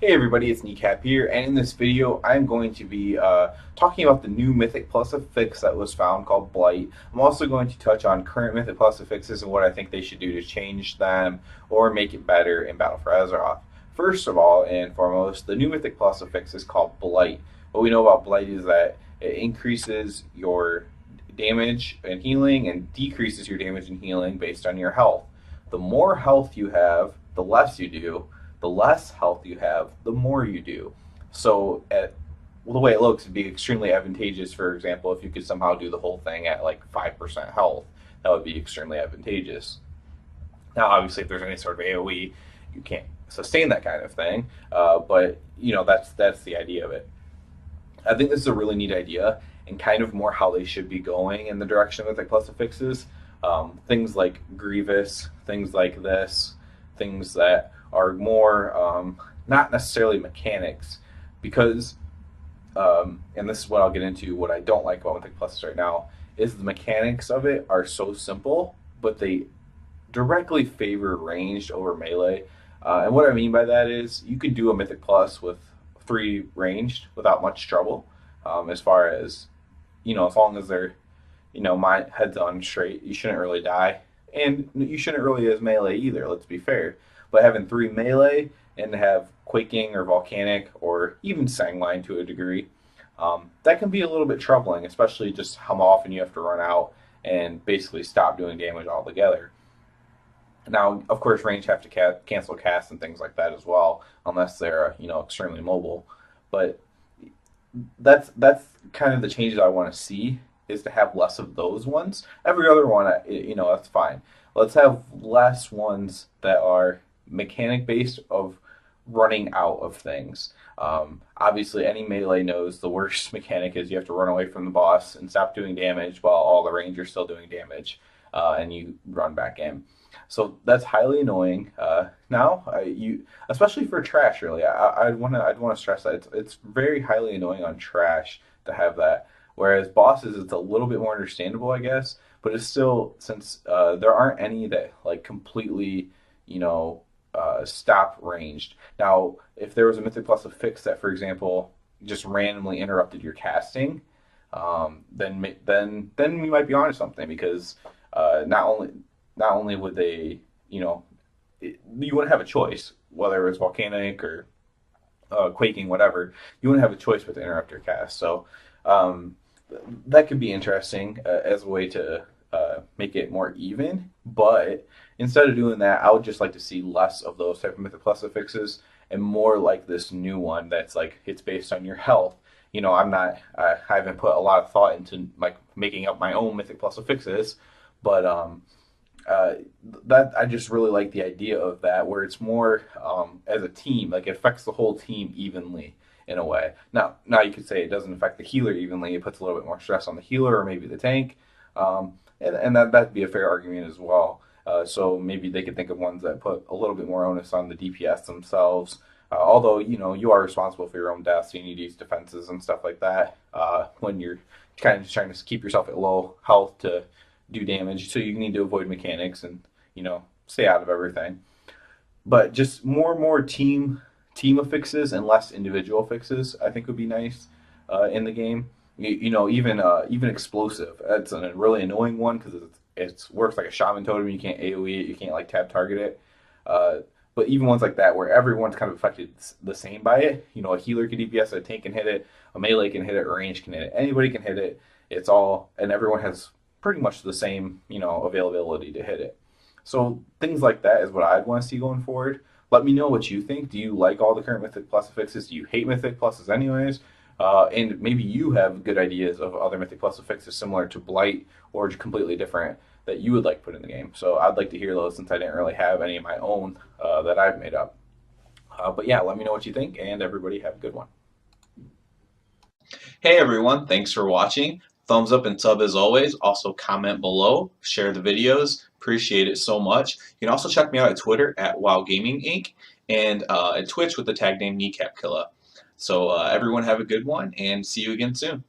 Hey everybody, it's Kneecap here, and in this video I'm going to be talking about the new Mythic Plus affix that was found called Blight. I'm also going to touch on current Mythic Plus affixes and what I think they should do to change them or make it better in Battle for Azeroth. First of all and foremost, the new Mythic Plus affix is called Blight. What we know about Blight is that it increases your damage and healing and decreases your damage and healing based on your health. The more health you have, the less you do. The less health you have, the more you do. So, well, the way it looks, it'd be extremely advantageous. For example, if you could somehow do the whole thing at like 5% health, that would be extremely advantageous. Now, obviously, if there's any sort of AOE, you can't sustain that kind of thing. But you know, that's the idea of it. I think this is a really neat idea and kind of more how they should be going in the direction of Mythic Plus affixes. Things like Grievous, things like this, things that are more not necessarily mechanics, because and this is what I'll get into, what I don't like about Mythic Plus right now is the mechanics of it are so simple, but they directly favor ranged over melee. And what I mean by that is you could do a Mythic Plus with 3 ranged without much trouble, as far as, you know, as long as they're, you know, my head's on straight, you shouldn't really die. And you shouldn't really as melee either, let's be fair. But having 3 melee and have quaking or volcanic or even sanguine to a degree, that can be a little bit troubling, especially just how often you have to run out and basically stop doing damage altogether. Now, of course, range have to cancel casts and things like that as well, unless they're, you know, extremely mobile. But that's kind of the changes I want to see, is to have less of those ones. Every other one, you know, that's fine. Let's have less ones that are mechanic based of running out of things. Obviously, any melee knows the worst mechanic is you have to run away from the boss and stop doing damage while all the rangers still doing damage, and you run back in. So that's highly annoying. You, especially for trash, really, I'd want to stress that it's very highly annoying on trash to have that. Whereas bosses, it's a little bit more understandable, I guess, but it's still, since there aren't any that like completely, you know, stop ranged. Now, if there was a Mythic Plus affix that, for example, just randomly interrupted your casting, then we might be onto something, because not only would they, you know, you wouldn't have a choice whether it was volcanic or quaking, whatever. You wouldn't have a choice but to interrupt your cast. So that could be interesting as a way to make it more even. But instead of doing that, I would just like to see less of those type of Mythic Plus affixes and more like this new one that's like, it's based on your health. You know, I haven't put a lot of thought into like making up my own Mythic Plus affixes, but that I just really like the idea of that, where it's more as a team, like it affects the whole team evenly in a way. Now you could say it doesn't affect the healer evenly; it puts a little bit more stress on the healer or maybe the tank, and that'd be a fair argument as well. So maybe they could think of ones that put a little bit more onus on the DPS themselves. Although, you know, you are responsible for your own deaths, so you need to use defenses and stuff like that when you're kind of just trying to keep yourself at low health to do damage. So you need to avoid mechanics and, you know, stay out of everything. But just more and more team affixes and less individual fixes, I think, would be nice in the game. You know, even explosive. That's a really annoying one because it works like a shaman totem. You can't AoE it. You can't like tab target it. But even ones like that where everyone's kind of affected the same by it. You know, a healer can DPS it, a tank can hit it, a melee can hit it, a range can hit it. Anybody can hit it. It's all, and everyone has pretty much the same, you know, availability to hit it. So things like that is what I'd want to see going forward. Let me know what you think. Do you like all the current Mythic Plus affixes? Do you hate Mythic Pluses anyways? And maybe you have good ideas of other Mythic Plus affixes similar to Blight or completely different that you would like put in the game. So I'd like to hear those, since I didn't really have any of my own that I've made up. But yeah, let me know what you think, and everybody have a good one. Hey everyone, thanks for watching. Thumbs up and sub as always. Also comment below, share the videos. Appreciate it so much. You can also check me out at Twitter at WoW Gaming Inc. and at Twitch with the tag name Kneecap Killer. So everyone have a good one, and see you again soon.